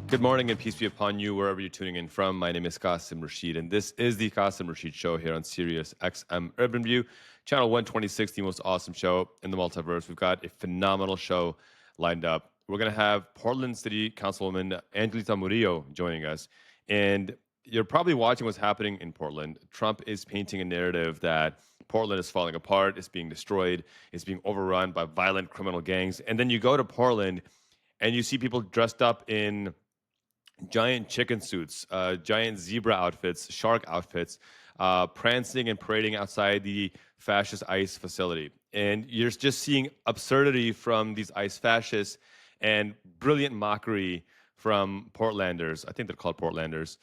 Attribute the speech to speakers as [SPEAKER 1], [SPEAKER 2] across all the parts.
[SPEAKER 1] Good morning and peace be upon you wherever you're tuning in from. My name is Qasim Rashid, and this is the Qasim Rashid Show here on Sirius XM Urban View, channel 126, the most awesome show in the multiverse. We've got a phenomenal show lined up. We're going to have Portland City Councilwoman Angelita Morillo joining us. And you're probably watching what's happening in Portland. Trump is painting a narrative that Portland is falling apart, it's being destroyed, it's being overrun by violent criminal gangs. And then you go to Portland and you see people dressed up in giant chicken suits, giant zebra outfits, shark outfits, prancing and parading outside the fascist ICE facility. And you're just seeing absurdity from these ICE fascists and brilliant mockery from Portlanders. I think they're called Portlanders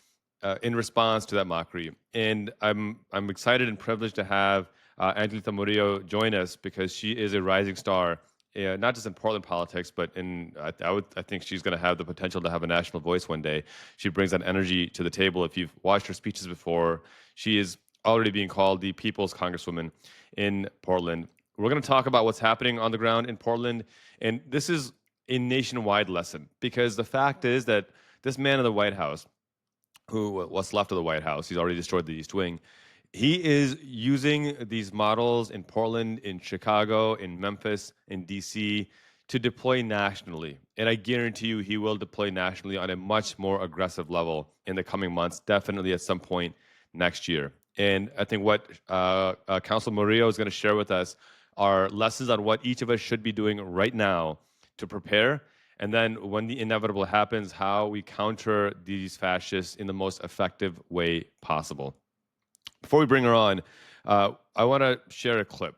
[SPEAKER 1] in response to that mockery. And I'm excited and privileged to have Angelita Murillo join us because she is a rising star. Not just in Portland politics, but I think she's going to have the potential to have a national voice one day. She brings that energy to the table. If you've watched her speeches before, she is already being called the People's Congresswoman in Portland. We're going to talk about what's happening on the ground in Portland, and this is a nationwide lesson because the fact is that this man in the White House, what's left of the White House, he's already destroyed the East Wing. He is using these models in Portland, in Chicago, in Memphis, in DC to deploy nationally. And I guarantee you he will deploy nationally on a much more aggressive level in the coming months, definitely at some point next year. And I think what Council Murillo is going to share with us are lessons on what each of us should be doing right now to prepare. And then when the inevitable happens, how we counter these fascists in the most effective way possible. Before we bring her on, I want to share a clip.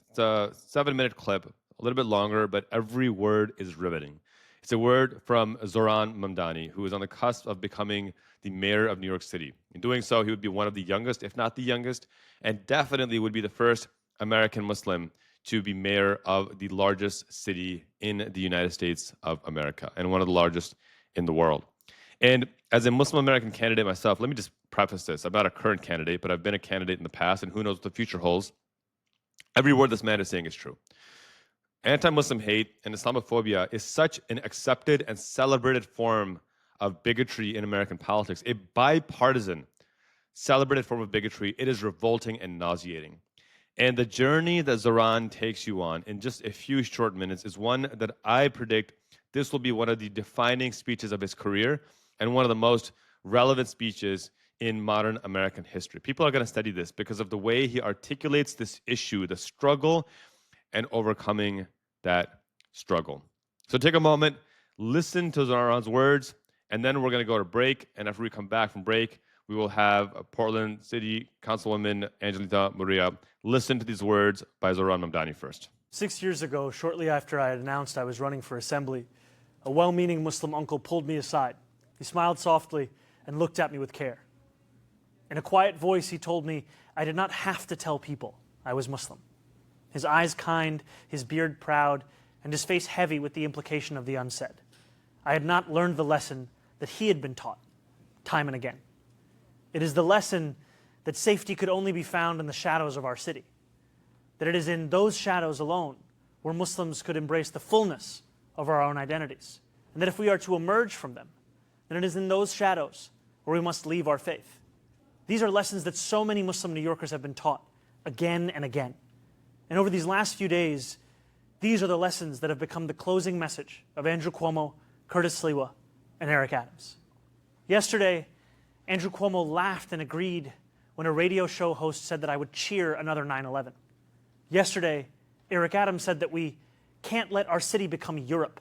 [SPEAKER 1] It's a 7-minute clip, a little bit longer, but every word is riveting. It's a word from Zohran Mamdani, who is on the cusp of becoming the mayor of New York City. In doing so, he would be one of the youngest, if not the youngest, and definitely would be the first American Muslim to be mayor of the largest city in the United States of America and one of the largest in the world. And as a Muslim American candidate myself, let me just preface this. I'm not a current candidate, but I've been a candidate in the past, and who knows what the future holds. Every word this man is saying is true. Anti-Muslim hate and Islamophobia is such an accepted and celebrated form of bigotry in American politics, a bipartisan, celebrated form of bigotry. It is revolting and nauseating. And the journey that Zohran takes you on in just a few short minutes is one that I predict this will be one of the defining speeches of his career and one of the most relevant speeches in modern American history. People are going to study this because of the way he articulates this issue, the struggle, and overcoming that struggle. So take a moment, listen to Zohran's words, and then we're going to go to break. And after we come back from break, we will have Portland City Councilwoman Angelita Morillo listen to these words by Zohran Mamdani first.
[SPEAKER 2] 6 years ago, shortly after I had announced I was running for assembly, a well-meaning Muslim uncle pulled me aside. He smiled softly and looked at me with care. In a quiet voice, he told me I did not have to tell people I was Muslim. His eyes kind, his beard proud, and his face heavy with the implication of the unsaid. I had not learned the lesson that he had been taught, time and again. It is the lesson that safety could only be found in the shadows of our city, that it is in those shadows alone where Muslims could embrace the fullness of our own identities, and that if we are to emerge from them, then it is in those shadows where we must leave our faith. These are lessons that so many Muslim New Yorkers have been taught again and again. And over these last few days, these are the lessons that have become the closing message of Andrew Cuomo, Curtis Sliwa, and Eric Adams. Yesterday, Andrew Cuomo laughed and agreed when a radio show host said that I would cheer another 9/11. Yesterday, Eric Adams said that we can't let our city become Europe.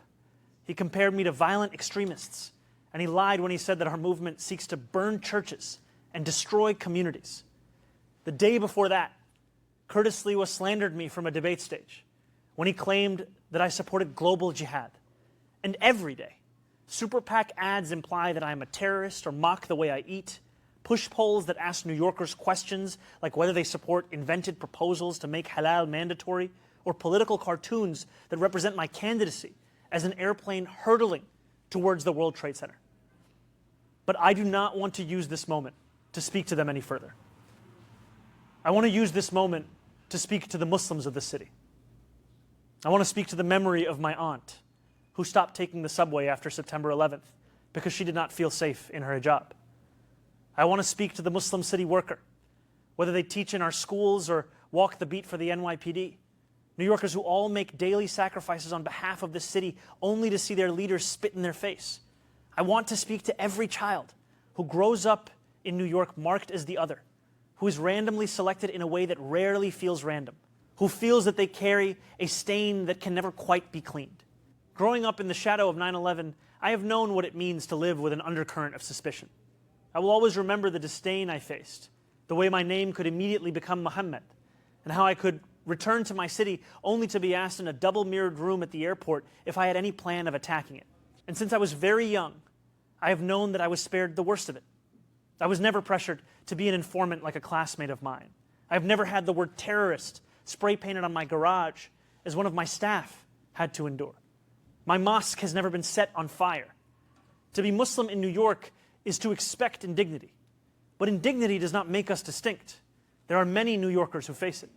[SPEAKER 2] He compared me to violent extremists, and he lied when he said that our movement seeks to burn churches and destroy communities. The day before that, Curtis Sliwa slandered me from a debate stage when he claimed that I supported global jihad. And every day, Super PAC ads imply that I'm a terrorist or mock the way I eat, push polls that ask New Yorkers questions like whether they support invented proposals to make halal mandatory, or political cartoons that represent my candidacy as an airplane hurtling towards the World Trade Center. But I do not want to use this moment to speak to them any further. I want to use this moment to speak to the Muslims of the city. I want to speak to the memory of my aunt, who stopped taking the subway after September 11th because she did not feel safe in her hijab. I want to speak to the Muslim city worker, whether they teach in our schools or walk the beat for the NYPD. New Yorkers who all make daily sacrifices on behalf of this city only to see their leaders spit in their face. I want to speak to every child who grows up in New York marked as the other, who is randomly selected in a way that rarely feels random, who feels that they carry a stain that can never quite be cleaned. Growing up in the shadow of 9/11, I have known what it means to live with an undercurrent of suspicion. I will always remember the disdain I faced, the way my name could immediately become Mohammed, and how I could return to my city only to be asked in a double-mirrored room at the airport if I had any plan of attacking it. And since I was very young, I have known that I was spared the worst of it. I was never pressured to be an informant like a classmate of mine. I have never had the word terrorist spray painted on my garage as one of my staff had to endure. My mosque has never been set on fire. To be Muslim in New York is to expect indignity. But indignity does not make us distinct. There are many New Yorkers who face it.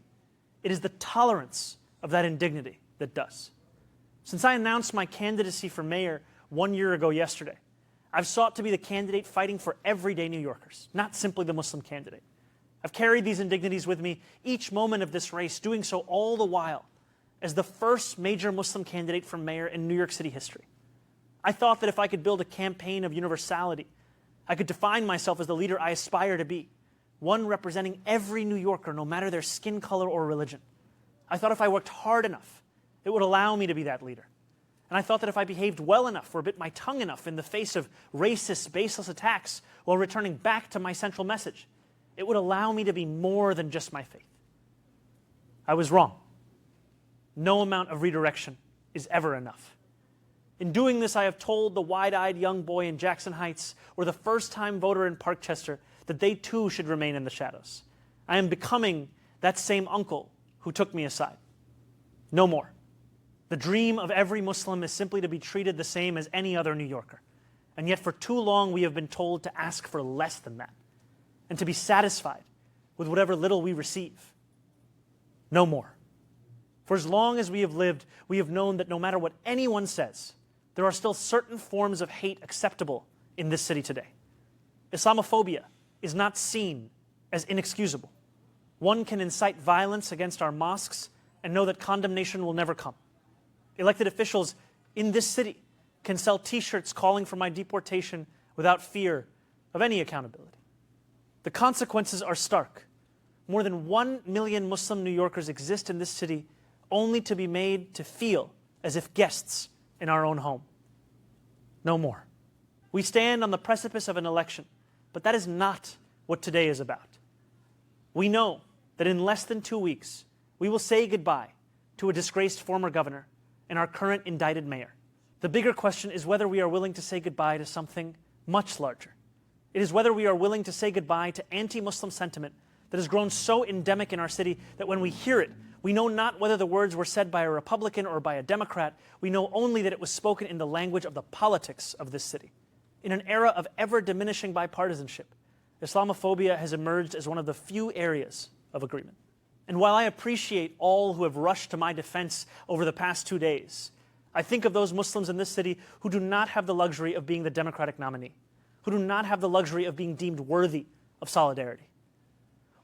[SPEAKER 2] It is the tolerance of that indignity that does. Since I announced my candidacy for mayor 1 year ago yesterday, I've sought to be the candidate fighting for everyday New Yorkers, not simply the Muslim candidate. I've carried these indignities with me each moment of this race, doing so all the while as the first major Muslim candidate for mayor in New York City history. I thought that if I could build a campaign of universality, I could define myself as the leader I aspire to be, one representing every New Yorker, no matter their skin color or religion. I thought if I worked hard enough, it would allow me to be that leader. And I thought that if I behaved well enough or bit my tongue enough in the face of racist, baseless attacks while returning back to my central message, it would allow me to be more than just my faith. I was wrong. No amount of redirection is ever enough. In doing this, I have told the wide-eyed young boy in Jackson Heights or the first-time voter in Parkchester that they too should remain in the shadows. I am becoming that same uncle who took me aside. No more. The dream of every Muslim is simply to be treated the same as any other New Yorker. And yet for too long we have been told to ask for less than that and to be satisfied with whatever little we receive. No more. For as long as we have lived, we have known that no matter what anyone says, there are still certain forms of hate acceptable in this city today. Islamophobia is not seen as inexcusable. One can incite violence against our mosques and know that condemnation will never come. Elected officials in this city can sell T-shirts calling for my deportation without fear of any accountability. The consequences are stark. More than 1 million Muslim New Yorkers exist in this city only to be made to feel as if guests in our own home. No more. We stand on the precipice of an election, but that is not what today is about. We know that in less than 2 weeks, we will say goodbye to a disgraced former governor and our current indicted mayor. The bigger question is whether we are willing to say goodbye to something much larger. It is whether we are willing to say goodbye to anti-Muslim sentiment that has grown so endemic in our city that when we hear it, we know not whether the words were said by a Republican or by a Democrat. We know only that it was spoken in the language of the politics of this city. In an era of ever-diminishing bipartisanship, Islamophobia has emerged as one of the few areas of agreement. And while I appreciate all who have rushed to my defense over the past 2 days, I think of those Muslims in this city who do not have the luxury of being the Democratic nominee, who do not have the luxury of being deemed worthy of solidarity.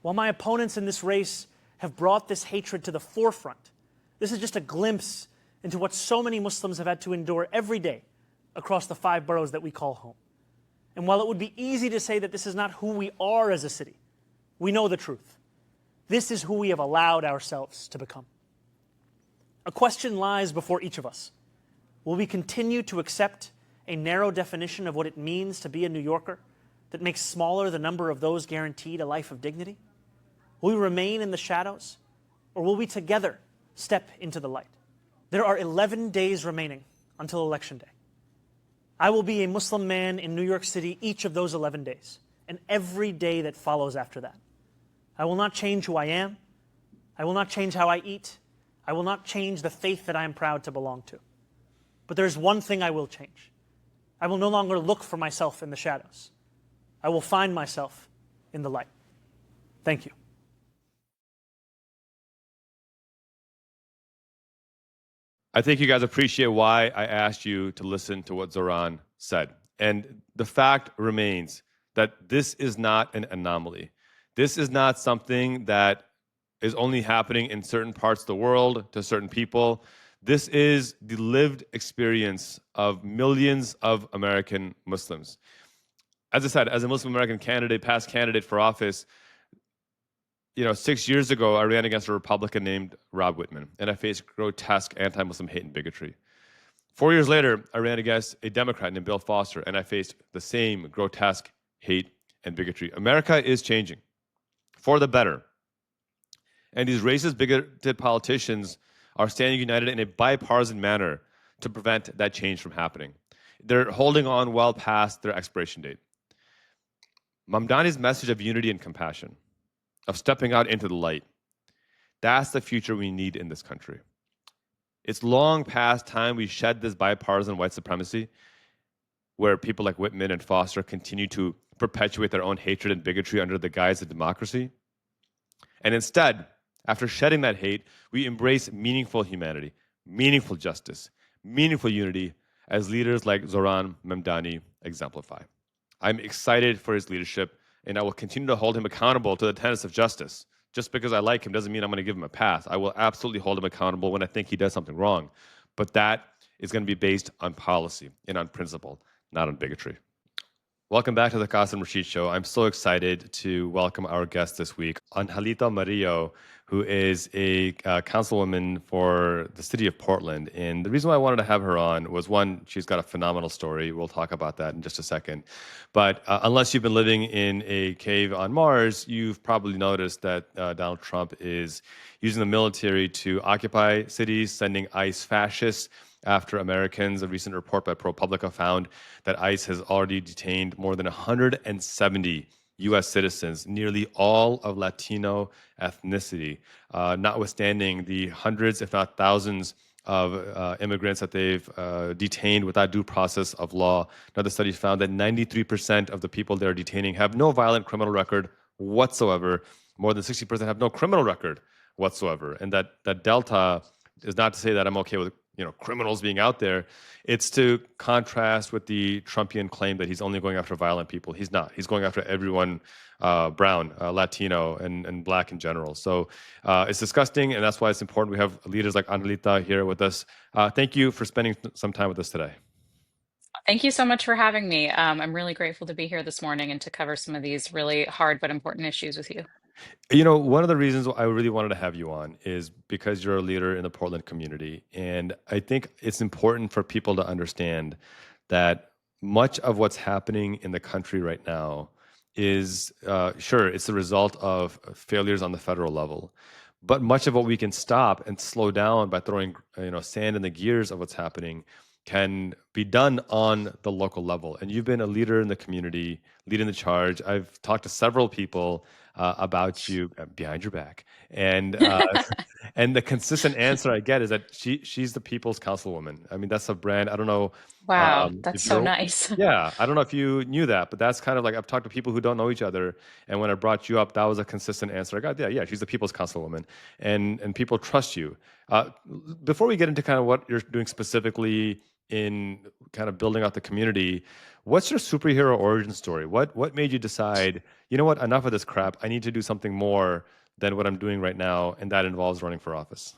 [SPEAKER 2] While my opponents in this race have brought this hatred to the forefront, this is just a glimpse into what so many Muslims have had to endure every day across the 5 boroughs that we call home. And while it would be easy to say that this is not who we are as a city, we know the truth. This is who we have allowed ourselves to become. A question lies before each of us. Will we continue to accept a narrow definition of what it means to be a New Yorker that makes smaller the number of those guaranteed a life of dignity? Will we remain in the shadows, or will we together step into the light? There are 11 days remaining until Election Day. I will be a Muslim man in New York City each of those 11 days, and every day that follows after that. I will not change who I am. I will not change how I eat. I will not change the faith that I am proud to belong to. But there is one thing I will change. I will no longer look for myself in the shadows. I will find myself in the light. Thank you.
[SPEAKER 1] I think you guys appreciate why I asked you to listen to what Zohran said. And the fact remains that this is not an anomaly. This is not something that is only happening in certain parts of the world to certain people. This is the lived experience of millions of American Muslims. As I said, as a Muslim American candidate, past candidate for office, 6 years ago, I ran against a Republican named Rob Whitman, and I faced grotesque anti-Muslim hate and bigotry. 4 years later, I ran against a Democrat named Bill Foster, and I faced the same grotesque hate and bigotry. America is changing for the better. And these racist, bigoted politicians are standing united in a bipartisan manner to prevent that change from happening. They're holding on well past their expiration date. Mamdani's message of unity and compassion, of stepping out into the light, that's the future we need in this country. It's long past time we shed this bipartisan white supremacy where people like Whitman and Foster continue to perpetuate their own hatred and bigotry under the guise of democracy. And instead, after shedding that hate, we embrace meaningful humanity, meaningful justice, meaningful unity as leaders like Zohran Mamdani exemplify. I'm excited for his leadership, and I will continue to hold him accountable to the tenets of justice. Just because I like him doesn't mean I'm going to give him a pass. I will absolutely hold him accountable when I think he does something wrong. But that is going to be based on policy and on principle, not on bigotry. Welcome back to the Qasim Rashid Show. I'm so excited to welcome our guest this week, Angelita Morillo, who is a councilwoman for the city of Portland. And the reason why I wanted to have her on was, one, she's got a phenomenal story. We'll talk about that in just a second. But unless you've been living in a cave on Mars, you've probably noticed that Donald Trump is using the military to occupy cities, sending ICE fascists after Americans. A recent report by ProPublica found that ICE has already detained more than 170 U.S. citizens, nearly all of Latino ethnicity, notwithstanding the hundreds, if not thousands, of immigrants that they've detained without due process of law. Another study found that 93% of the people they're detaining have no violent criminal record whatsoever. More than 60% have no criminal record whatsoever. And that delta is not to say that I'm okay with criminals being out there. It's to contrast with the Trumpian claim that he's only going after violent people. He's not. He's going after everyone, brown, Latino, and black in general. So it's disgusting, and that's why it's important we have leaders like Angelita here with us. Thank you for spending some time with us today.
[SPEAKER 3] Thank you so much for having me. I'm really grateful to be here this morning and to cover some of these really hard but important issues with you.
[SPEAKER 1] One of the reasons I really wanted to have you on is because you're a leader in the Portland community. And I think it's important for people to understand that much of what's happening in the country right now is, sure, it's the result of failures on the federal level. But much of what we can stop and slow down by throwing, sand in the gears of what's happening can be done on the local level. And you've been a leader in the community, leading the charge. I've talked to several people about you behind your back, and and the consistent answer I get is that she's the people's councilwoman. I mean, that's a brand. I don't know
[SPEAKER 3] Wow, that's
[SPEAKER 1] if
[SPEAKER 3] so
[SPEAKER 1] you're.
[SPEAKER 3] nice.
[SPEAKER 1] Yeah, I don't know if you knew that, but that's kind of like I've talked to people who don't know each other, and when I brought you up, that was a consistent answer I got. Yeah, yeah, she's the people's councilwoman, and people trust you. Uh, Before we get into kind of what you're doing specifically in kind of building out the community, what's your superhero origin story? What made you decide, you know what, enough of this crap. I need to do something more than what I'm doing right now, and that involves running for office.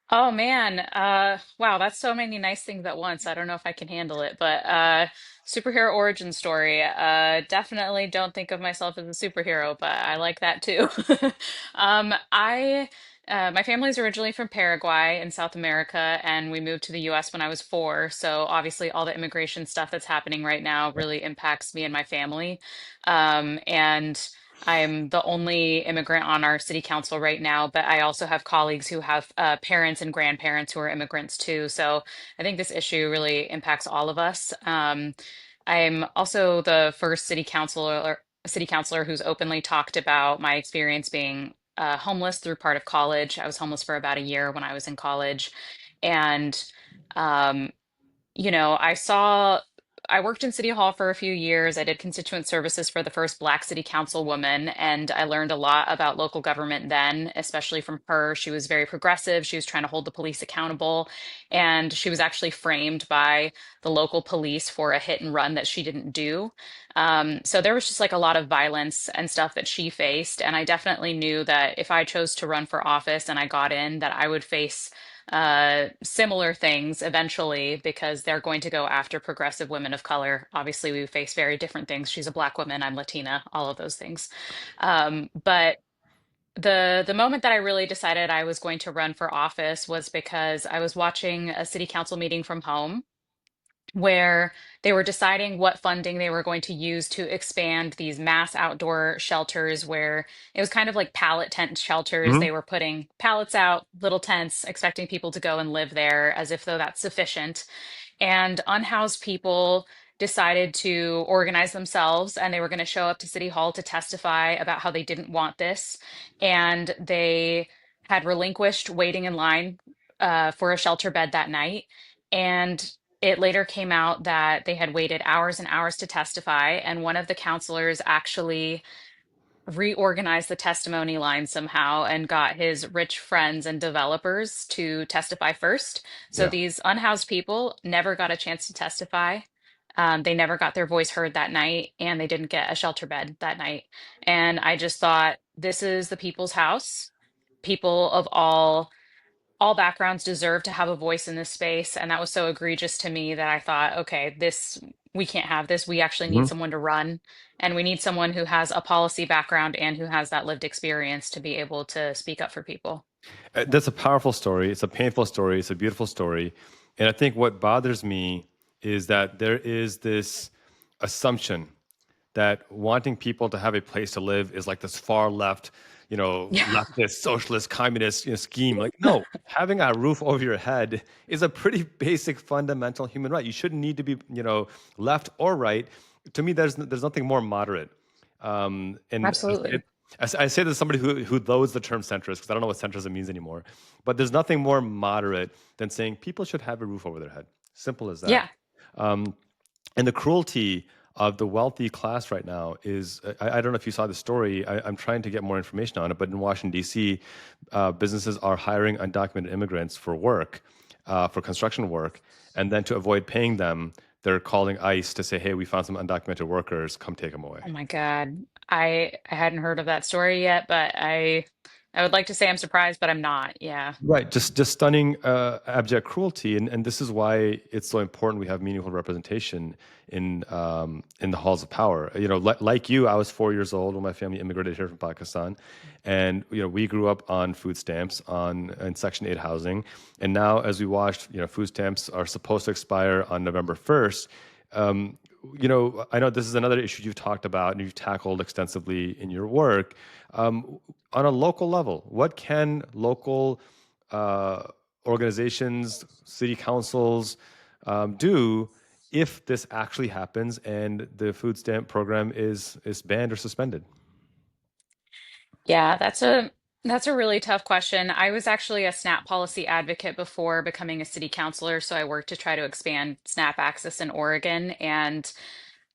[SPEAKER 3] Oh man, wow, that's so many nice things at once. I don't know if I can handle it, but superhero origin story. Definitely don't think of myself as a superhero, but I like that too. My family's originally from Paraguay in South America, and we moved to the US when I was 4. So obviously, all the immigration stuff that's happening right now really impacts me and my family. And I'm the only immigrant on our city council right now, but I also have colleagues who have parents and grandparents who are immigrants too. So I think this issue really impacts all of us. I'm also the first city councilor who's openly talked about my experience being homeless through part of college. I was homeless for about a year when I was in college, and um, I saw I worked in City Hall for a few years. I did constituent services for the first Black City Councilwoman, and I learned a lot about local government then, especially from her. She was very progressive. She was trying to hold the police accountable, and she was actually framed by the local police for a hit and run that she didn't do. So there was just like a lot of violence and stuff that she faced, and I definitely knew that if I chose to run for office and I got in, that I would face similar things eventually because they're going to go after progressive women of color. Obviously, we face very different things. She's a Black woman, I'm Latina, all of those things. But the moment that I really decided I was going to run for office was because I was watching a city council meeting from home where they were deciding what funding they were going to use to expand these mass outdoor shelters where it was kind of like pallet tent shelters.
[SPEAKER 1] Hmm.
[SPEAKER 3] They were putting pallets out, little tents, expecting people to go and live there as if though that's sufficient. And unhoused people decided to organize themselves and they were going to show up to City Hall to testify about how they didn't want this. And they had relinquished waiting in line for a shelter bed that night. And it later came out that they had waited hours and hours to testify. And one of the counselors actually reorganized the testimony line somehow and got his rich friends and developers to testify first. So
[SPEAKER 1] Yeah.
[SPEAKER 3] these unhoused people never got a chance to testify. They never got their voice heard that night, and they didn't get a shelter bed that night. And I just thought, this is the people's house. People of all backgrounds deserve to have a voice in this space. And that was so egregious to me that I thought, okay, this, we can't have this. We actually need
[SPEAKER 1] Mhm.
[SPEAKER 3] someone to run. And we need someone who has a policy background and who has that lived experience to be able to speak up for people.
[SPEAKER 1] That's a powerful story. It's a painful story. It's a beautiful story. And I think what bothers me is that there is this assumption that wanting people to have a place to live is like this far left,
[SPEAKER 3] Yeah,
[SPEAKER 1] leftist, socialist, communist, scheme. Like, no, having a roof over your head is a pretty basic, fundamental human right. You shouldn't need to be, left or right. To me, there's nothing more moderate. And
[SPEAKER 3] absolutely.
[SPEAKER 1] I say this as somebody who loathes the term centrist because I don't know what centrism means anymore. But there's nothing more moderate than saying people should have a roof over their head. Simple as that.
[SPEAKER 3] Yeah.
[SPEAKER 1] Um, and the cruelty of the wealthy class right now is I don't know if you saw the story. I'm trying to get more information on it, but in Washington, D.C., businesses are hiring undocumented immigrants for work, for construction work. And then to avoid paying them, they're calling ICE to say, hey, we found some undocumented workers, come take them away.
[SPEAKER 3] Oh my God. I hadn't heard of that story yet, but I would like to say I'm surprised, but I'm not. Yeah.
[SPEAKER 1] Right, just stunning abject cruelty, and this is why it's so important we have meaningful representation in the halls of power. Like you, I was 4 years old when my family immigrated here from Pakistan, and we grew up on food stamps in Section 8 housing, and now as we watched, food stamps are supposed to expire on November 1st. I know this is another issue you've talked about and you've tackled extensively in your work. On a local level, what can local uh, organizations, city councils do if this actually happens and the food stamp program is banned or suspended?
[SPEAKER 3] Yeah, that's a really tough question. I was actually a SNAP policy advocate before becoming a city councilor, so I worked to try to expand SNAP access in Oregon. And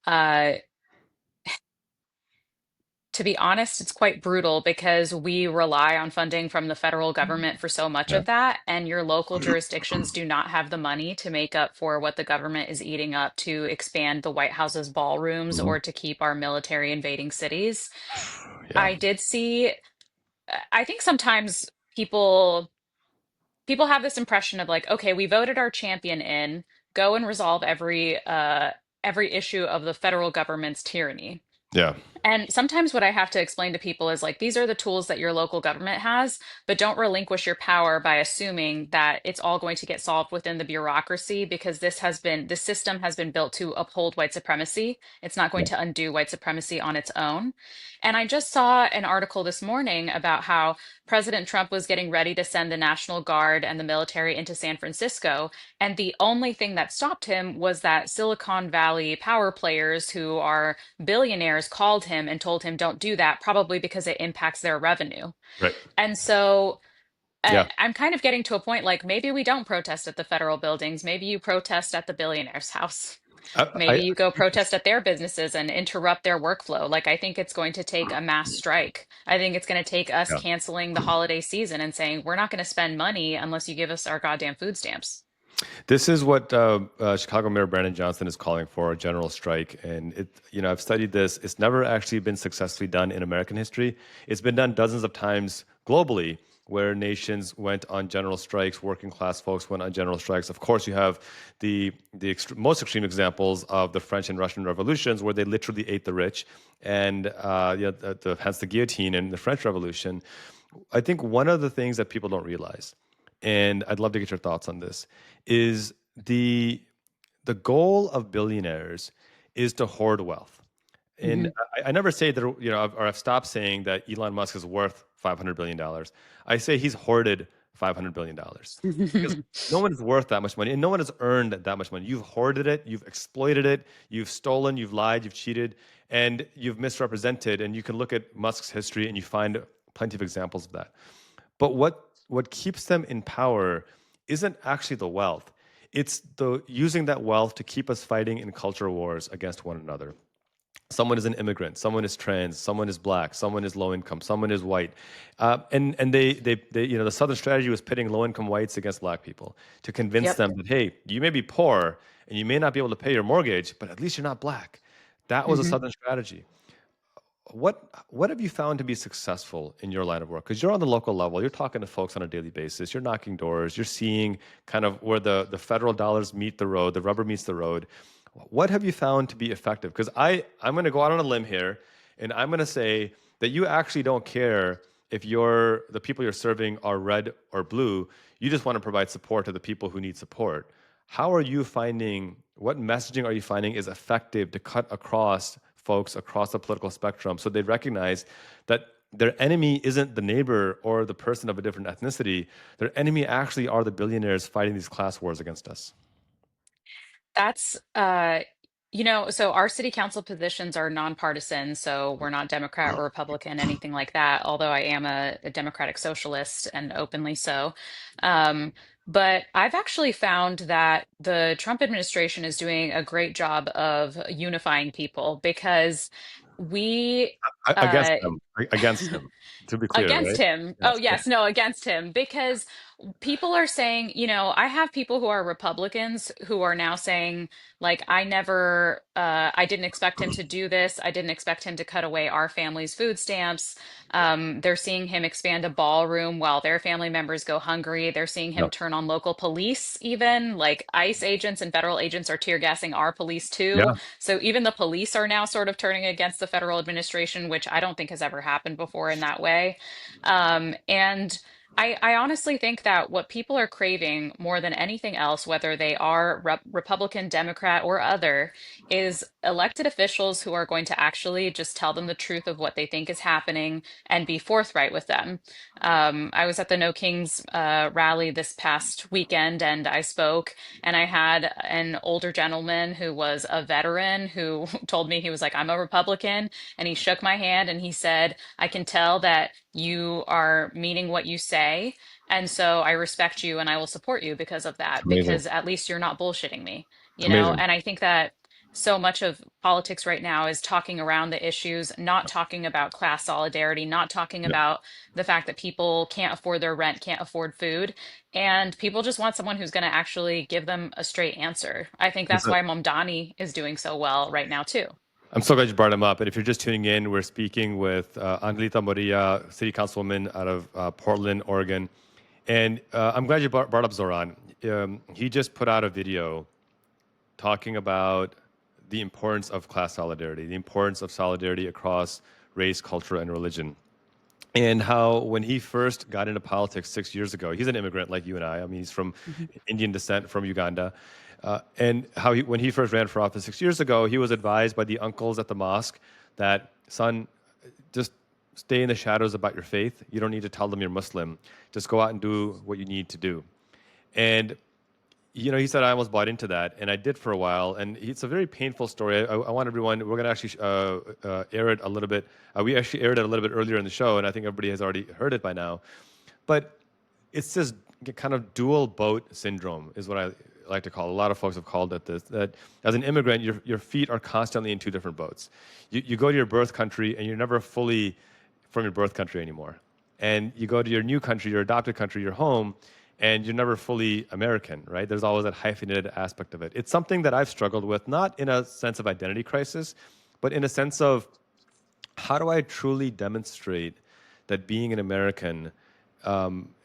[SPEAKER 3] uh, to be honest, it's quite brutal because we rely on funding from the federal government for so much
[SPEAKER 1] Yeah.
[SPEAKER 3] of that, and your local jurisdictions do not have the money to make up for what the government is eating up to expand the White House's ballrooms
[SPEAKER 1] Mhm.
[SPEAKER 3] or to keep our military invading cities.
[SPEAKER 1] Yeah.
[SPEAKER 3] I did see, I think sometimes people have this impression of like, okay, we voted our champion in, go and resolve every issue of the federal government's tyranny.
[SPEAKER 1] Yeah.
[SPEAKER 3] And sometimes what I have to explain to people is like, these are the tools that your local government has, but don't relinquish your power by assuming that it's all going to get solved within the bureaucracy because this system has been built to uphold white supremacy. It's not going
[SPEAKER 1] Yeah.
[SPEAKER 3] to undo white supremacy on its own. And I just saw an article this morning about how President Trump was getting ready to send the National Guard and the military into San Francisco. And the only thing that stopped him was that Silicon Valley power players who are billionaires called him and told him, don't do that, probably because it impacts their revenue.
[SPEAKER 1] Right.
[SPEAKER 3] And so
[SPEAKER 1] Yeah.
[SPEAKER 3] I'm kind of getting to a point like maybe we don't protest at the federal buildings. Maybe you protest at the billionaire's house. Maybe you go protest at their businesses and interrupt their workflow. Like, I think it's going to take a mass strike. I think it's going to take us
[SPEAKER 1] Yeah.
[SPEAKER 3] canceling the holiday season and saying, we're not going to spend money unless you give us our goddamn food stamps.
[SPEAKER 1] This is what Chicago Mayor Brandon Johnson is calling for, a general strike. And I've studied this. It's never actually been successfully done in American history. It's been done dozens of times globally, where nations went on general strikes, working class folks went on general strikes. Of course, you have the most extreme examples of the French and Russian revolutions, where they literally ate the rich, and hence the guillotine and the French Revolution. I think one of the things that people don't realize, and I'd love to get your thoughts on this, is the goal of billionaires is to hoard wealth. And I never say that, or I've stopped saying that Elon Musk is worth $500 billion. I say he's hoarded $500 billion because no one is worth that much money and no one has earned that much money. You've hoarded it, you've exploited it, you've stolen, you've lied, you've cheated, and you've misrepresented. And you can look at Musk's history and you find plenty of examples of that. But what keeps them in power isn't actually the wealth. It's the using that wealth to keep us fighting in culture wars against one another. Someone is an immigrant, someone is trans, someone is black, someone is low income, someone is white, and the Southern strategy was pitting low income whites against black people to convince
[SPEAKER 3] Yep.
[SPEAKER 1] them that, hey, you may be poor and you may not be able to pay your mortgage, but at least you're not black. That was a
[SPEAKER 3] hmm
[SPEAKER 1] Southern strategy. What have you found to be successful in your line of work? Because you're on the local level, you're talking to folks on a daily basis, you're knocking doors, you're seeing kind of where the federal dollars meet the road, the rubber meets the road. What have you found to be effective? Because I'm going to go out on a limb here, and I'm going to say that you actually don't care if the people you're serving are red or blue. You just want to provide support to the people who need support. How are you finding, what messaging are you finding is effective to cut across folks across the political spectrum so they recognize that their enemy isn't the neighbor or the person of a different ethnicity? Their enemy actually are the billionaires fighting these class wars against us.
[SPEAKER 3] That's, so our city council positions are nonpartisan, so we're not Democrat or Republican, anything like that, although I am a democratic socialist and openly so. Um, but I've actually found that the Trump administration is doing a great job of unifying people because we,
[SPEAKER 1] Against
[SPEAKER 3] uh,
[SPEAKER 1] them, against him, to be clear,
[SPEAKER 3] against
[SPEAKER 1] right?
[SPEAKER 3] him. Oh,
[SPEAKER 1] Yes, yeah.
[SPEAKER 3] yes, no, against him. Because people are saying, I have people who are Republicans who are now saying, like, I didn't expect him to do this. I didn't expect him to cut away our family's food stamps. They're seeing him expand a ballroom while their family members go hungry. They're seeing him
[SPEAKER 1] No.
[SPEAKER 3] turn on local police, even like ICE agents and federal agents are tear gassing our police too.
[SPEAKER 1] Yeah.
[SPEAKER 3] So even the police are now sort of turning against the federal administration, which I don't think has ever happened before in that way. And I honestly think that what people are craving more than anything else, whether they are Republican, Democrat, or other, is elected officials who are going to actually just tell them the truth of what they think is happening and be forthright with them. I was at the No Kings rally this past weekend and I spoke, and I had an older gentleman who was a veteran who told me, he was like, I'm a Republican. And he shook my hand and he said, I can tell that you are meaning what you say. And so I respect you and I will support you because of that,
[SPEAKER 1] Amazing.
[SPEAKER 3] because at least you're not bullshitting me,
[SPEAKER 1] Amazing.
[SPEAKER 3] And I think that so much of politics right now is talking around the issues, not talking about class solidarity, not talking
[SPEAKER 1] Yeah.
[SPEAKER 3] about the fact that people can't afford their rent, can't afford food. And people just want someone who's going to actually give them a straight answer. I think that's
[SPEAKER 1] Listen,
[SPEAKER 3] why Mamdani is doing so well right now, too.
[SPEAKER 1] I'm so glad you brought him up. And if you're just tuning in, we're speaking with Angelita Morillo, City Councilwoman out of Portland, Oregon. And I'm glad you brought up Zohran. He just put out a video talking about the importance of class solidarity, the importance of solidarity across race, culture, and religion. And how when he first got into politics 6 years ago, he's an immigrant like you and I. I mean, he's from Indian descent from Uganda. And how when he first ran for office 6 years ago, he was advised by the uncles at the mosque that, son, just stay in the shadows about your faith. You don't need to tell them you're Muslim. Just go out and do what you need to do. And he said I almost bought into that, and I did for a while. And it's a very painful story. I want everyone. We're going to actually air it a little bit. We actually aired it a little bit earlier in the show, and I think everybody has already heard it by now. But it's this kind of dual boat syndrome, is what like to call, a lot of folks have called it this, that as an immigrant, your feet are constantly in two different boats. You go to your birth country and you're never fully from your birth country anymore. And you go to your new country, your adopted country, your home, and you're never fully American, right? There's always that hyphenated aspect of it. It's something that I've struggled with, not in a sense of identity crisis, but in a sense of how do I truly demonstrate that being an American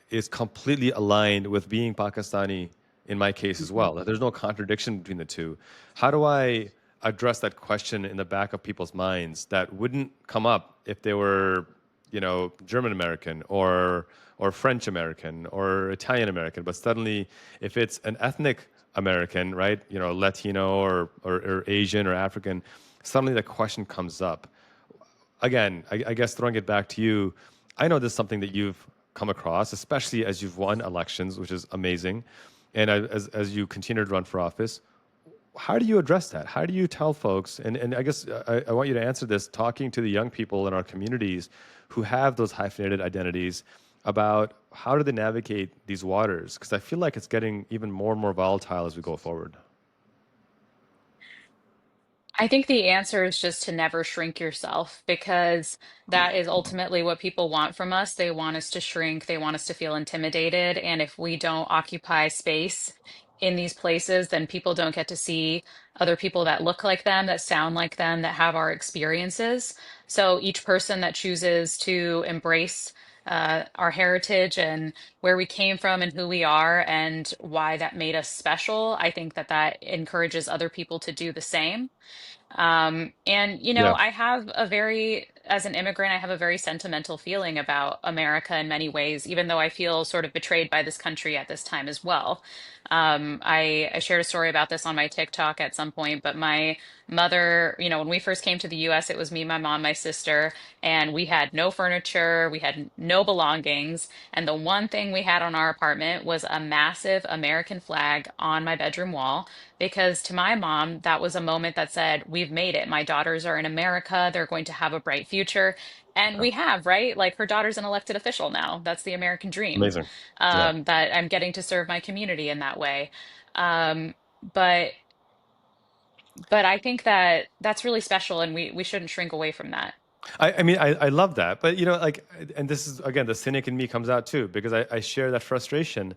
[SPEAKER 1] is completely aligned with being Pakistani in my case as well? That there's no contradiction between the two. How do I address that question in the back of people's minds that wouldn't come up if they were, German American or French American or Italian American, but suddenly if it's an ethnic American, right, Latino or Asian or African, suddenly the question comes up again, I guess throwing it back to you, I know this is something that you've come across, especially as you've won elections, which is amazing, and as you continue to run for office. How do you address that? How do you tell folks? And I guess I want you to answer this, talking to the young people in our communities who have those hyphenated identities about how do they navigate these waters? Because I feel like it's getting even more and more volatile as we go forward.
[SPEAKER 3] I think the answer is just to never shrink yourself because that is ultimately what people want from us. They want us to shrink, they want us to feel intimidated. And if we don't occupy space in these places, then people don't get to see other people that look like them, that sound like them, that have our experiences. So each person that chooses to embrace our heritage and where we came from and who we are and why that made us special, I think that that encourages other people to do the same. And
[SPEAKER 1] Yeah.
[SPEAKER 3] I have a very, as an immigrant, I have a very sentimental feeling about America in many ways, even though I feel sort of betrayed by this country at this time as well. I shared a story about this on my TikTok at some point, but my mother, when we first came to the US, it was me, my mom, my sister, and we had no furniture, we had no belongings. And the one thing we had on our apartment was a massive American flag on my bedroom wall because to my mom, that was a moment that said, we've made it. My daughters are in America. They're going to have a bright future. And
[SPEAKER 1] Yeah.
[SPEAKER 3] we have, right? Like her daughter's an elected official now. That's the American dream,
[SPEAKER 1] Amazing. Yeah.
[SPEAKER 3] that I'm getting to serve my community in that way. Um, but but I think that that's really special, and we shouldn't shrink away from that.
[SPEAKER 1] I mean, I love that, but and this is again the cynic in me comes out too because I share that frustration.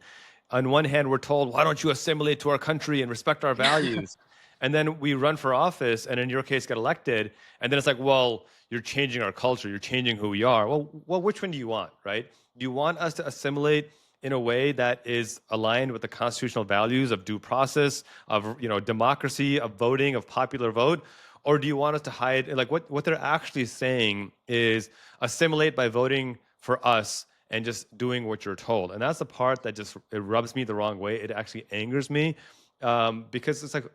[SPEAKER 1] On one hand, we're told, "Why don't you assimilate to our country and respect our values?" And then we run for office, and in your case, get elected, and then it's like, "Well, you're changing our culture, you're changing who we are." Well, which one do you want, right? Do you want us to assimilate in a way that is aligned with the constitutional values of due process, of democracy, of voting, of popular vote? Or do you want us to hide? Like what they're actually saying is assimilate by voting for us and just doing what you're told. And that's the part that just it rubs me the wrong way. It actually angers me because it's like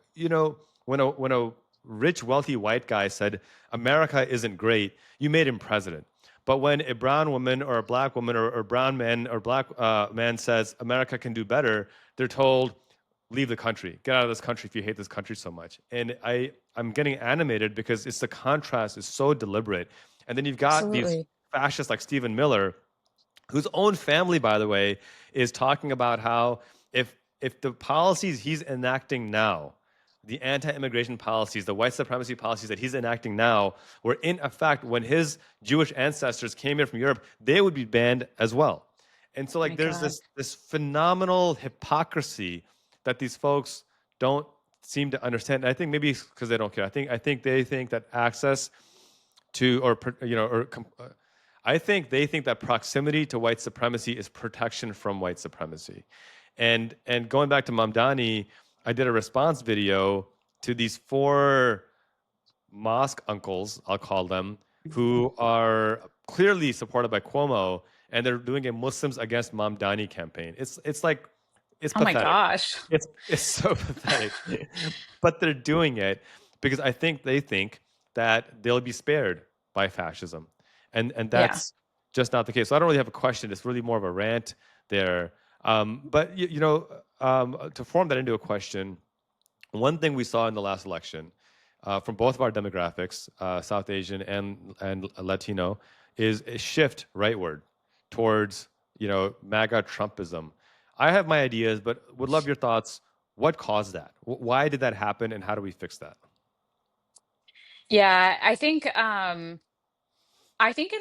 [SPEAKER 1] when a rich wealthy white guy said America isn't great, you made him president. But when a brown woman or a black woman or brown man or black man says America can do better, they're told leave the country, get out of this country if you hate this country so much. And I'm getting animated because it's the contrast is so deliberate. And then you've got these
[SPEAKER 3] Absolutely.
[SPEAKER 1] fascists like Stephen Miller, whose own family, by the way, is talking about how if the policies he's enacting now, the anti-immigration policies, the white supremacy policies that he's enacting now, were in effect when his Jewish ancestors came here from Europe, they would be banned as well. And so,
[SPEAKER 3] Oh
[SPEAKER 1] like,
[SPEAKER 3] my
[SPEAKER 1] there's
[SPEAKER 3] God.
[SPEAKER 1] this phenomenal hypocrisy that these folks don't seem to understand. And I think maybe because they don't care. I think they think that access to I think they think that proximity to white supremacy is protection from white supremacy. And going back to Mamdani, I did a response video to these four mosque uncles, I'll call them, who are clearly supported by Cuomo, and they're doing a Muslims Against Mamdani campaign. It's like it's
[SPEAKER 3] Oh my
[SPEAKER 1] pathetic.
[SPEAKER 3] gosh.
[SPEAKER 1] It's so pathetic, but they're doing it because I think they think that they'll be spared by fascism, and
[SPEAKER 3] Yeah.
[SPEAKER 1] that's just not the case. So I don't really have a question. It's really more of a rant there. But to form that into a question, one thing we saw in the last election from both of our demographics, South Asian and Latino, is a shift rightward towards MAGA Trumpism. I have my ideas, but would love your thoughts. What caused that? Why did that happen, and how do we fix that?
[SPEAKER 3] Yeah, I think in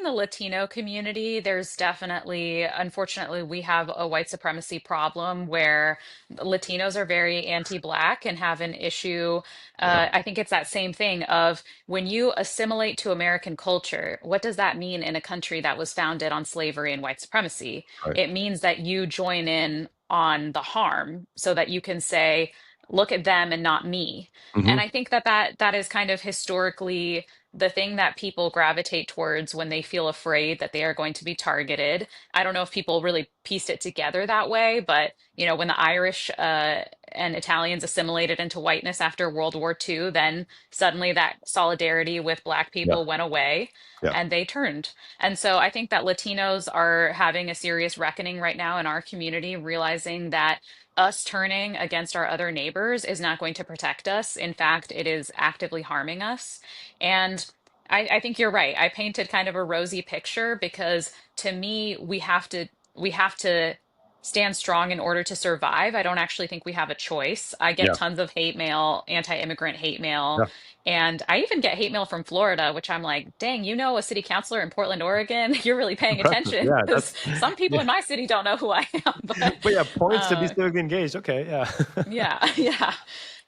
[SPEAKER 3] the Latino community, there's definitely, unfortunately, we have a white supremacy problem where Latinos are very anti-Black and have an issue.
[SPEAKER 1] Yeah.
[SPEAKER 3] I think it's that same thing of when you assimilate to American culture, what does that mean in a country that was founded on slavery and white supremacy?
[SPEAKER 1] Right.
[SPEAKER 3] It means that you join in on the harm so that you can say, look at them and not me.
[SPEAKER 1] Hmm.
[SPEAKER 3] And I think that is kind of historically the thing that people gravitate towards when they feel afraid that they are going to be targeted. I don't know if people really pieced it together that way, but when the Irish and Italians assimilated into whiteness after World War II, then suddenly that solidarity with Black
[SPEAKER 1] Yeah.
[SPEAKER 3] people went away
[SPEAKER 1] Yeah.
[SPEAKER 3] and they turned. And so I think that Latinos are having a serious reckoning right now in our community, realizing that us turning against our other neighbors is not going to protect us. In fact, it is actively harming us. And I think you're right. I painted kind of a rosy picture because to me, we have to stand strong in order to survive. I don't actually think we have a choice. I get
[SPEAKER 1] Yeah.
[SPEAKER 3] tons of hate mail, anti-immigrant hate mail,
[SPEAKER 1] Yeah.
[SPEAKER 3] and I even get hate mail from Florida, which I'm like, dang, a city councilor in Portland, Oregon, you're really paying
[SPEAKER 1] Impressive.
[SPEAKER 3] attention
[SPEAKER 1] Yeah.
[SPEAKER 3] because
[SPEAKER 1] That's
[SPEAKER 3] some people
[SPEAKER 1] yeah.
[SPEAKER 3] in my city don't know who I am. But
[SPEAKER 1] But yeah, points to be
[SPEAKER 3] uh,
[SPEAKER 1] civically engaged. Okay. Yeah.
[SPEAKER 3] yeah, yeah.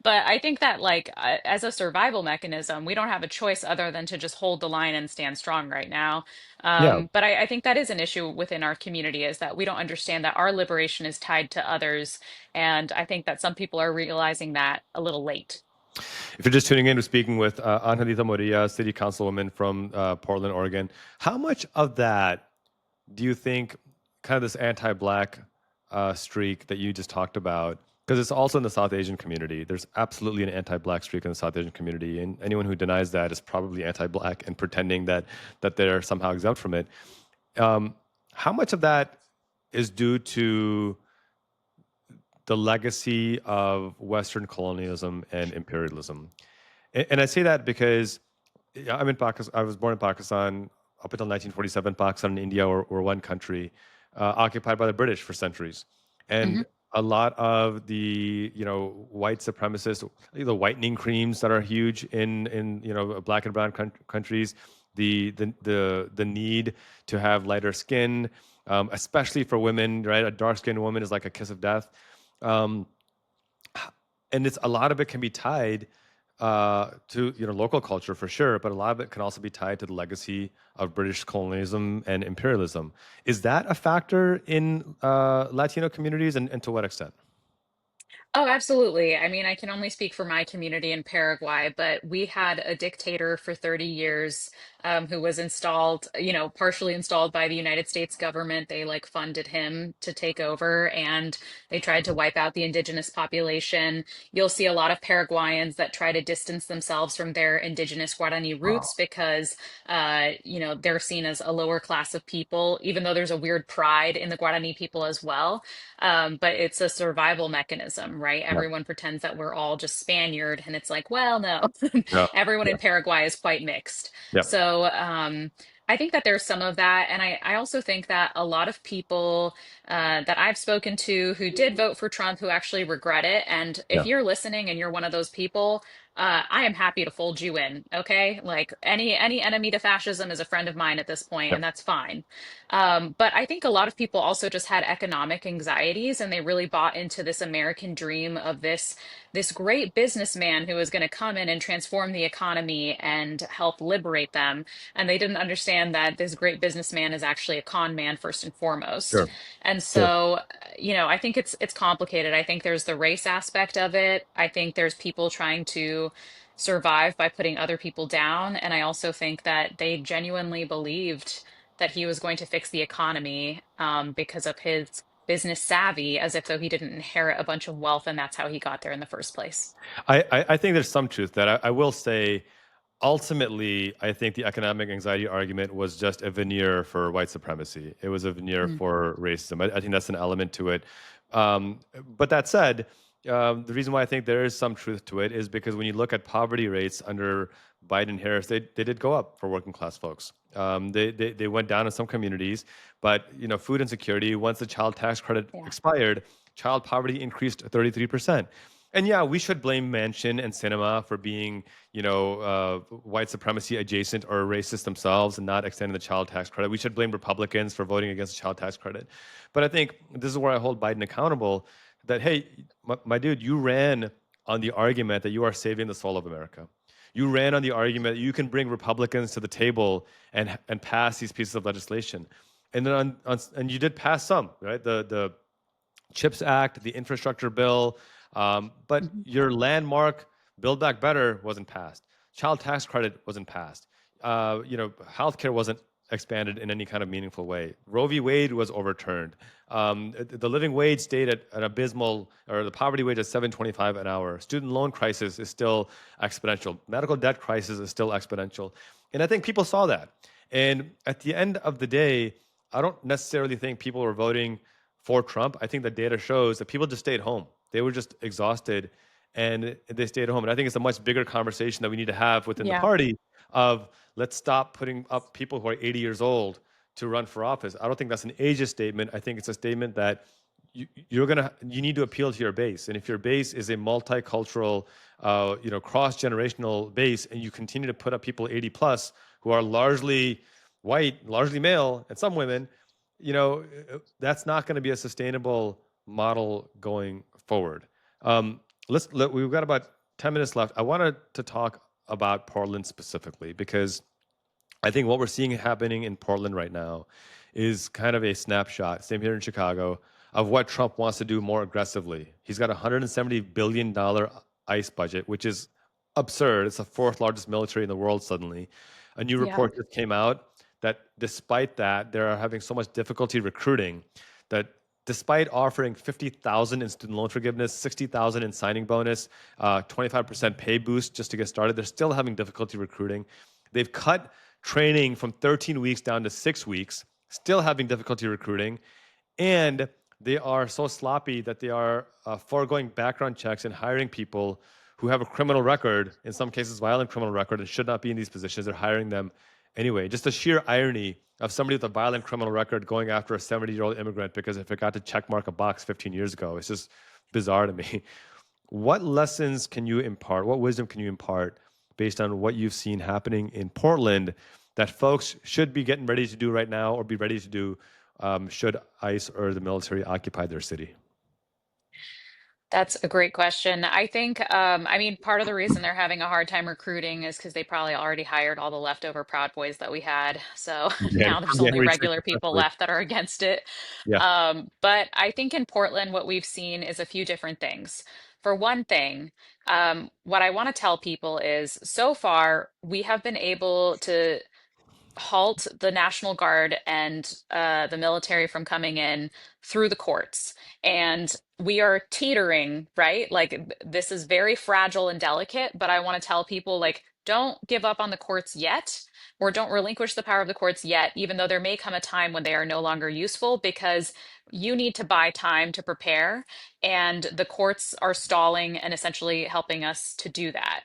[SPEAKER 3] But I think that, like, as a survival mechanism, we don't have a choice other than to just hold the line and stand strong right now.
[SPEAKER 1] Yeah.
[SPEAKER 3] But I think that is an issue within our community is that we don't understand that our liberation is tied to others. And I think that some people are realizing that a little late.
[SPEAKER 1] If you're just tuning in, we're speaking with Angelita Morillo, City Councilwoman from Portland, Oregon. How much of that do you think, kind of this anti-Black streak that you just talked about, because it's also in the South Asian community, there's absolutely an anti-Black streak in the South Asian community, and anyone who denies that is probably anti-Black and pretending that they're somehow exempt from it. Um, how much of that is due to the legacy of Western colonialism and imperialism? And I say that because I'm in Pakistan. I was born in Pakistan. Up until 1947, Pakistan and India were one country, occupied by the British for centuries.
[SPEAKER 3] Hmm.
[SPEAKER 1] And a lot of the white supremacists, the whitening creams that are huge in black and brown countries, the need to have lighter skin, especially for women, right? A dark skinned woman is like a kiss of death. Um, and it's a lot of it can be tied to local culture for sure, but a lot of it can also be tied to the legacy of British colonialism and imperialism. Is that a factor in Latino communities, and to what extent?
[SPEAKER 3] Oh, absolutely. I mean, I can only speak for my community in Paraguay, but we had a dictator for 30 years who was installed, partially installed by the United States government. They like funded him to take over and they tried to wipe out the indigenous population. You'll see a lot of Paraguayans that try to distance themselves from their indigenous Guarani
[SPEAKER 1] Wow.
[SPEAKER 3] roots because, they're seen as a lower class of people, even though there's a weird pride in the Guarani people as well. But it's a survival mechanism, right?
[SPEAKER 1] Yeah.
[SPEAKER 3] Everyone pretends that we're all just Spaniard, and it's like, well, no,
[SPEAKER 1] Yeah.
[SPEAKER 3] everyone
[SPEAKER 1] Yeah.
[SPEAKER 3] in Paraguay is quite mixed.
[SPEAKER 1] Yeah.
[SPEAKER 3] So I think that there's some of that. And I also think that a lot of people that I've spoken to who did vote for Trump who actually regret it. And if
[SPEAKER 1] Yeah.
[SPEAKER 3] you're listening and you're one of those people, I am happy to fold you in. Okay, like any enemy to fascism is a friend of mine at this point,
[SPEAKER 1] Yeah.
[SPEAKER 3] and that's fine. But I think a lot of people also just had economic anxieties and they really bought into this American dream of this great businessman who was going to come in and transform the economy and help liberate them. And they didn't understand that this great businessman is actually a con man first and foremost.
[SPEAKER 1] Sure.
[SPEAKER 3] And
[SPEAKER 1] Sure.
[SPEAKER 3] so, I think it's complicated. I think there's the race aspect of it. I think there's people trying to survive by putting other people down. And I also think that they genuinely believed that he was going to fix the economy because of his business savvy, as if though he didn't inherit a bunch of wealth and that's how he got there in the first place.
[SPEAKER 1] I think there's some truth that I will say. Ultimately, I think the economic anxiety argument was just a veneer for white supremacy. It was a veneer
[SPEAKER 3] Mm.
[SPEAKER 1] for racism. I think that's an element to it. But that said, the reason why I think there is some truth to it is because when you look at poverty rates under Biden and Harris, they did go up for working class folks. They went down in some communities, but food insecurity. Once the child tax credit
[SPEAKER 3] Yeah.
[SPEAKER 1] expired, child poverty increased 33%. And yeah, we should blame Manchin and Cinema for being, white supremacy adjacent or racist themselves and not extending the child tax credit. We should blame Republicans for voting against the child tax credit. But I think this is where I hold Biden accountable that, hey, my dude, you ran on the argument that you are saving the soul of America. You ran on the argument that you can bring Republicans to the table and pass these pieces of legislation. And then and you did pass some, right? The CHIPS Act, the infrastructure bill, but
[SPEAKER 3] Mhm.
[SPEAKER 1] your landmark Build Back Better wasn't passed. Child tax credit wasn't passed. Healthcare wasn't expanded in any kind of meaningful way. Roe v. Wade was overturned. The living wage stayed at an abysmal, or the poverty wage at 7.25 an hour. Student loan crisis is still exponential. Medical debt crisis is still exponential. And I think people saw that. And at the end of the day, I don't necessarily think people were voting for Trump. I think the data shows that people just stayed home. They were just exhausted and they stayed home. And I think it's a much bigger conversation that we need to have within the
[SPEAKER 3] Yeah.
[SPEAKER 1] party of let's stop putting up people who are 80 years old to run for office. I don't think that's an ageist statement. I think it's a statement that you need to appeal to your base. And if your base is a multicultural, cross-generational base, and you continue to put up people 80 plus who are largely white, largely male, and some women, that's not going to be a sustainable model going forward. We've got about 10 minutes left. I wanted to talk about Portland specifically because I think what we're seeing happening in Portland right now is kind of a snapshot, same here in Chicago, of what Trump wants to do more aggressively. He's got a $170 billion ICE budget, which is absurd. It's the fourth largest military in the world suddenly. A new
[SPEAKER 3] Yeah.
[SPEAKER 1] report just came out that despite that, they're having so much difficulty recruiting that despite offering 50,000 in student loan forgiveness, 60,000 in signing bonus, 25% pay boost just to get started, they're still having difficulty recruiting. They've cut training from 13 weeks down to 6 weeks, still having difficulty recruiting. And they are so sloppy that they are foregoing background checks and hiring people who have a criminal record, in some cases, violent criminal record, and should not be in these positions. They're hiring them anyway. Just the sheer irony of somebody with a violent criminal record going after a 70-year-old immigrant because it forgot to check mark a box 15 years ago. It's just bizarre to me. What lessons can you impart? What wisdom can you impart based on what you've seen happening in Portland that folks should be getting ready to do right now or be ready to do should ICE or the military occupy their city?
[SPEAKER 3] That's a great question. I think, I mean, part of the reason they're having a hard time recruiting is because they probably already hired all the leftover Proud Boys that we had. So now there's only
[SPEAKER 1] January 6th,
[SPEAKER 3] regular people
[SPEAKER 1] especially.
[SPEAKER 3] left that are against it.
[SPEAKER 1] Yeah.
[SPEAKER 3] But I think in Portland, what we've seen is a few different things. For one thing, what I want to tell people is so far, we have been able to halt the National Guard and the military from coming in through the courts. And we are teetering, right? Like this is very fragile and delicate, but I want to tell people like, don't give up on the courts yet, or don't relinquish the power of the courts yet, even though there may come a time when they are no longer useful because you need to buy time to prepare. And the courts are stalling and essentially helping us to do that.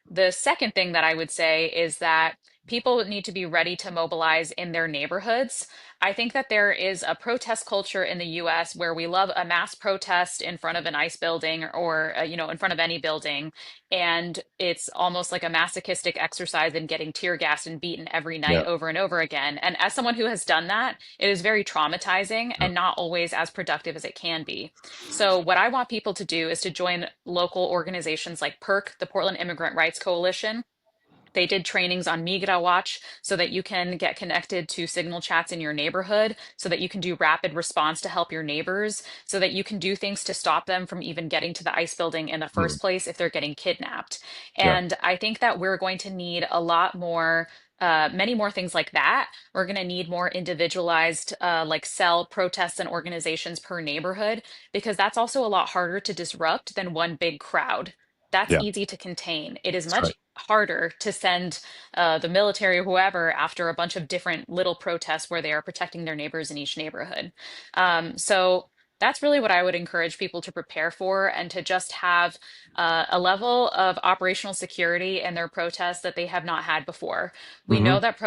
[SPEAKER 3] The second thing that I would say is that people need to be ready to mobilize in their neighborhoods. I think that there is a protest culture in the US where we love a mass protest in front of an ICE building or in front of any building, and it's almost like a masochistic exercise in getting tear gassed and beaten every night
[SPEAKER 1] Yeah.
[SPEAKER 3] over and over again. And as someone who has done that, it is very traumatizing
[SPEAKER 1] Yeah.
[SPEAKER 3] and not always as productive as it can be. So what I want people to do is to join local organizations like PERC, the Portland Immigrant Rights Coalition. They did trainings on Migra Watch so that you can get connected to signal chats in your neighborhood, so that you can do rapid response to help your neighbors, so that you can do things to stop them from even getting to the ICE building in the
[SPEAKER 1] Mm.
[SPEAKER 3] first place if they're getting kidnapped.
[SPEAKER 1] Yeah.
[SPEAKER 3] And I think that we're going to need a lot more. Many more things like that. We're going to need more individualized, like cell protests and organizations per neighborhood, because that's also a lot harder to disrupt than one big crowd. That's
[SPEAKER 1] Yeah.
[SPEAKER 3] easy to contain. It is
[SPEAKER 1] That's
[SPEAKER 3] much
[SPEAKER 1] right.
[SPEAKER 3] harder to send the military or whoever after a bunch of different little protests where they are protecting their neighbors in each neighborhood. So that's really what I would encourage people to prepare for and to just have a level of operational security in their protests that they have not had before. We
[SPEAKER 1] Hmm.
[SPEAKER 3] know that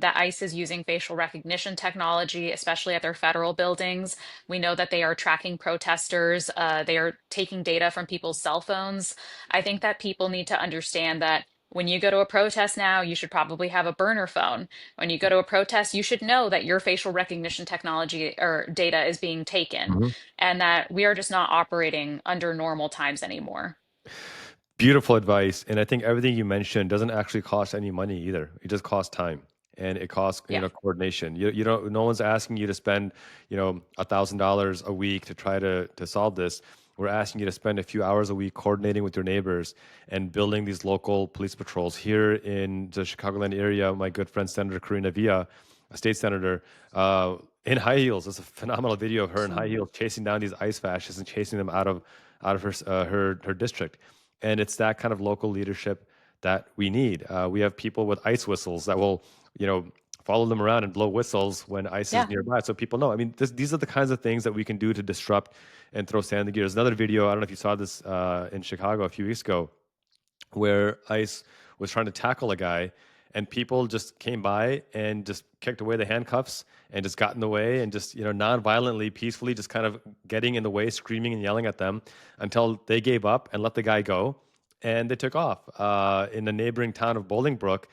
[SPEAKER 3] that ICE is using facial recognition technology, especially at their federal buildings. We know that they are tracking protesters. They are taking data from people's cell phones. I think that people need to understand that when you go to a protest now, you should probably have a burner phone. When you go to a protest, you should know that your facial recognition technology or data is being taken and that we are just not operating under normal times anymore.
[SPEAKER 1] Beautiful advice. And I think everything you mentioned doesn't actually cost any money either. It just costs time and it costs,
[SPEAKER 3] Yeah.
[SPEAKER 1] coordination. You don't, no one's asking you to spend, $1,000 a week to try to solve this. We're asking you to spend a few hours a week coordinating with your neighbors and building these local police patrols. Here in the Chicagoland area, my good friend Senator Karina Villa, a state senator, in high heels. It's a phenomenal video of her in high heels chasing down these ICE fascists and chasing them out of her district. And it's that kind of local leadership that we need. We have people with ice whistles that will, you know, follow them around and blow whistles when ice is
[SPEAKER 3] Yeah.
[SPEAKER 1] nearby, so people know. I mean, these are the kinds of things that we can do to disrupt and throw sand in the gears. Another video, I don't know if you saw this in Chicago a few weeks ago, where ICE was trying to tackle a guy, and people just came by and just kicked away the handcuffs and just got in the way and just, non-violently, peacefully, just kind of getting in the way, screaming and yelling at them until they gave up and let the guy go, and they took off. In the neighboring town of Bolingbrook,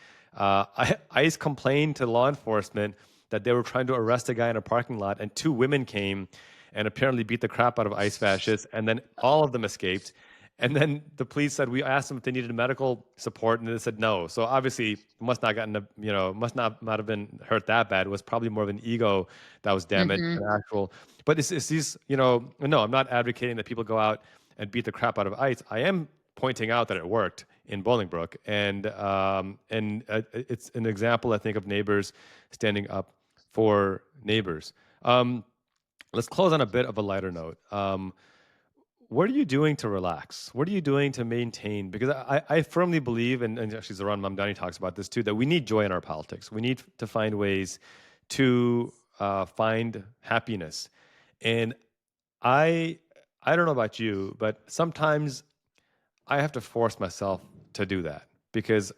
[SPEAKER 1] ICE complained to law enforcement that they were trying to arrest a guy in a parking lot, and two women came and apparently beat the crap out of ICE fascists, and then all of them escaped. And then the police said, we asked them if they needed medical support, and they said no. So obviously, must not have been hurt that bad. It was probably more of an ego that was damaged
[SPEAKER 3] Hmm.
[SPEAKER 1] than actual. But it's these, no, I'm not advocating that people go out and beat the crap out of ICE. I am pointing out that it worked in Bolingbrook, and it's an example, I think, of neighbors standing up for neighbors. Let's close on a bit of a lighter note. What are you doing to relax? What are you doing to maintain? Because I firmly believe, and actually Zohran Mamdani talks about this too, that we need joy in our politics. We need to find ways to find happiness. And I I don't know about you, but sometimes I have to force myself to do that because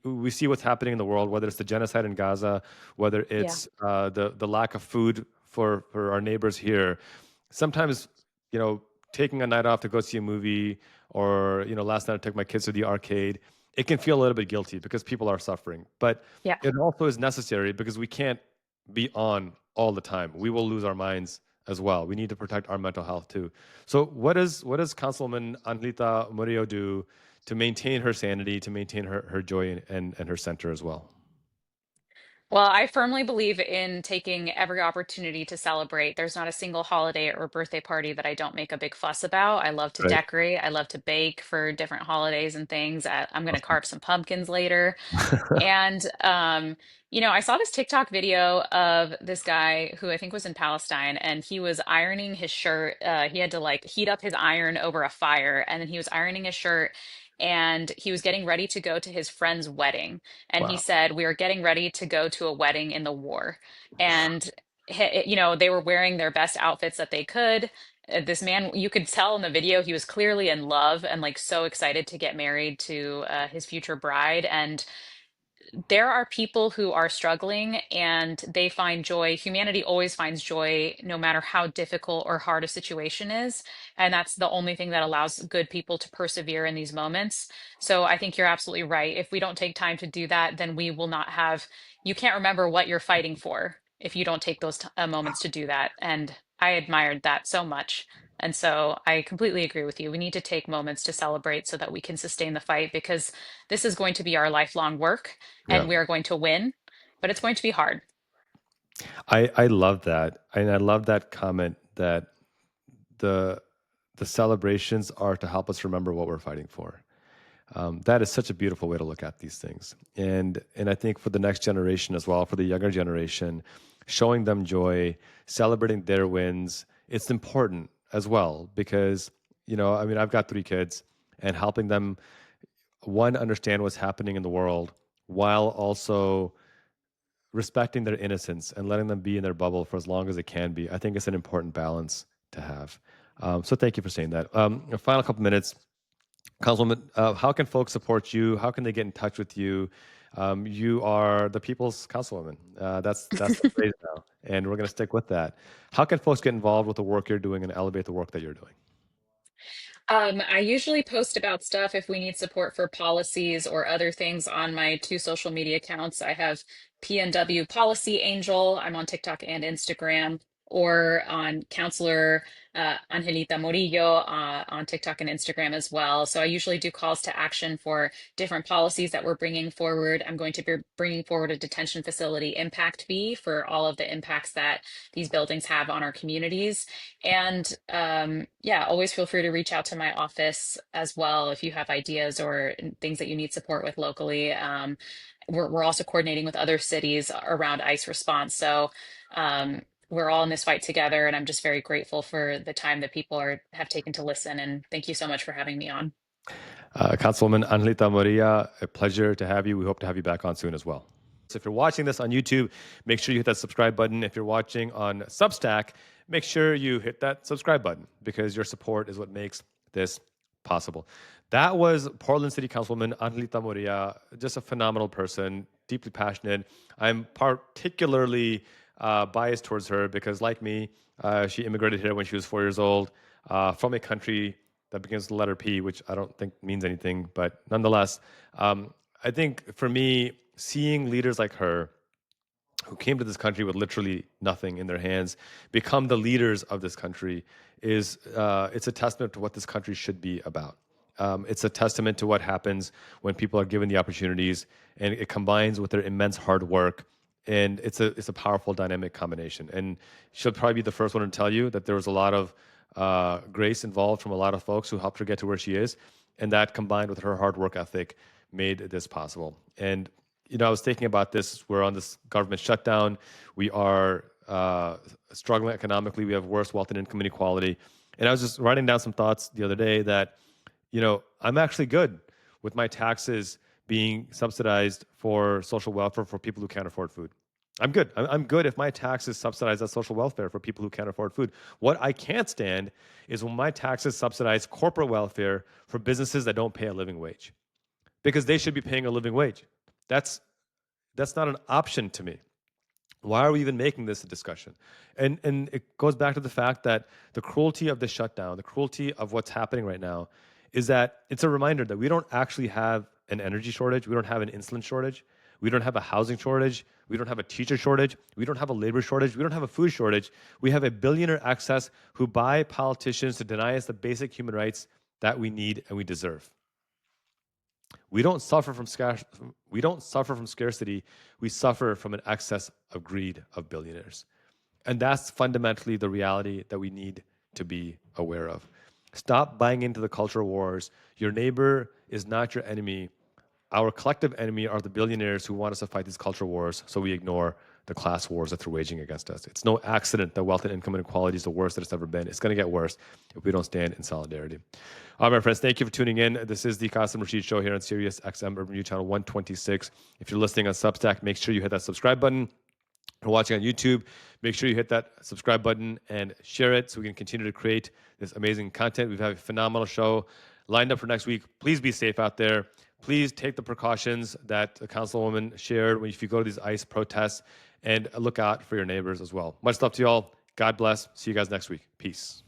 [SPEAKER 1] we see what's happening in the world, whether it's the genocide in Gaza, whether
[SPEAKER 3] Yeah.
[SPEAKER 1] it's the lack of food for our neighbors here. Sometimes, you know, taking a night off to go see a movie, or last night I took my kids to the arcade. It can feel a little bit guilty because people are suffering, but
[SPEAKER 3] Yeah.
[SPEAKER 1] it also is necessary because we can't be on all the time. We will lose our minds as well. We need to protect our mental health too. So what does Councilwoman Angelita Morillo do to maintain her sanity, to maintain her joy and her center as well?
[SPEAKER 3] Well, I firmly believe in taking every opportunity to celebrate. There's not a single holiday or birthday party that I don't make a big fuss about. I love to
[SPEAKER 1] Right.
[SPEAKER 3] decorate. I love to bake for different holidays and things. I'm going to carve some pumpkins later. And I saw this TikTok video of this guy who I think was in Palestine, and he was ironing his shirt. He had to like heat up his iron over a fire, and then he was ironing his shirt, and he was getting ready to go to his friend's wedding. And he
[SPEAKER 1] Wow.
[SPEAKER 3] said, "We are getting ready to go to a wedding in the war." And they were wearing their best outfits that they could. This man, you could tell in the video, he was clearly in love and like so excited to get married to his future bride. And there are people who are struggling and they find joy. Humanity always finds joy no matter how difficult or hard a situation is. And that's the only thing that allows good people to persevere in these moments. So I think you're absolutely right. If we don't take time to do that, then we will not have, you can't remember what you're fighting for if you don't take those moments to do that. And I admired that so much. And so I completely agree with you. We need to take moments to celebrate so that we can sustain the fight because this is going to be our lifelong work
[SPEAKER 1] Yeah.
[SPEAKER 3] and we are going to win, but it's going to be hard.
[SPEAKER 1] I love that. And I love that comment that the the celebrations are to help us remember what we're fighting for. That is such a beautiful way to look at these things, and I think for the next generation as well, for the younger generation, showing them joy, celebrating their wins, it's important as well because I mean, I've got three kids, and helping them one understand what's happening in the world while also respecting their innocence and letting them be in their bubble for as long as it can be. I think it's an important balance to have. So thank you for saying that. A final couple minutes. Councilwoman, how can folks support you? How can they get in touch with you? You are the people's councilwoman. That's the phrase now, and we're going to stick with that. How can folks get involved with the work you're doing and elevate the work that you're doing?
[SPEAKER 3] I usually post about stuff if we need support for policies or other things on my two social media accounts. I have PNW Policy Angel. I'm on TikTok and Instagram, or on Counselor Angelita Morillo on TikTok and Instagram as well. So I usually do calls to action for different policies that we're bringing forward. I'm going to be bringing forward a detention facility impact fee for all of the impacts that these buildings have on our communities. And yeah, always feel free to reach out to my office as well if you have ideas or things that you need support with locally. We're also coordinating with other cities around ICE response. So we're all in this fight together, and I'm just very grateful for the time that people have taken to listen. And thank you so much for having me on.
[SPEAKER 1] Councilwoman Angelita Morillo, a pleasure to have you. We hope to have you back on soon as well. So if you're watching this on YouTube, make sure you hit that subscribe button. If you're watching on Substack, make sure you hit that subscribe button, because your support is what makes this possible. That was Portland City Councilwoman Angelita Morillo, just a phenomenal person, deeply passionate. I'm particularly biased towards her because, like me, she immigrated here when she was 4 years old from a country that begins with the letter P, which I don't think means anything, but nonetheless, I think for me, seeing leaders like her who came to this country with literally nothing in their hands become the leaders of this country is it's a testament to what this country should be about. It's a testament to what happens when people are given the opportunities, and it combines with their immense hard work. And it's a powerful dynamic combination. And she'll probably be the first one to tell you that there was a lot of grace involved from a lot of folks who helped her get to where she is. And that combined with her hard work ethic made this possible. And, you know, I was thinking about this. We're on this government shutdown. We are struggling economically. We have worse wealth and income inequality. And I was just writing down some thoughts the other day that, you know, I'm actually good with my taxes being subsidized for social welfare for people who can't afford food. I'm good. I'm good if my taxes subsidize that social welfare for people who can't afford food. What I can't stand is when my taxes subsidize corporate welfare for businesses that don't pay a living wage, because they should be paying a living wage. That's not an option to me. Why are we even making this a discussion? And it goes back to the fact that the cruelty of the shutdown, the cruelty of what's happening right now, is that it's a reminder that we don't actually have an energy shortage. We don't have an insulin shortage. We don't have a housing shortage. We don't have a teacher shortage. We don't have a labor shortage. We don't have a food shortage. We have a billionaire excess who buy politicians to deny us the basic human rights that we need and we deserve. We don't suffer from scarcity. We suffer from an excess of greed of billionaires. And that's fundamentally the reality that we need to be aware of. Stop buying into the culture wars. Your neighbor is not your enemy. Our collective enemy are the billionaires who want us to fight these culture wars, so we ignore the class wars that they're waging against us. It's no accident that wealth and income inequality is the worst that it's ever been. It's going to get worse if we don't stand in solidarity. All right, my friends, thank you for tuning in. This is the Qasim Rashid Show here on Sirius XM Urban View Channel 126. If you're listening on Substack, make sure you hit that subscribe button. If you're watching on YouTube, make sure you hit that subscribe button and share it so we can continue to create this amazing content. We've had a phenomenal show lined up for next week. Please be safe out there. Please take the precautions that the councilwoman shared if you go to these ICE protests, and look out for your neighbors as well. Much love to you all. God bless. See you guys next week. Peace.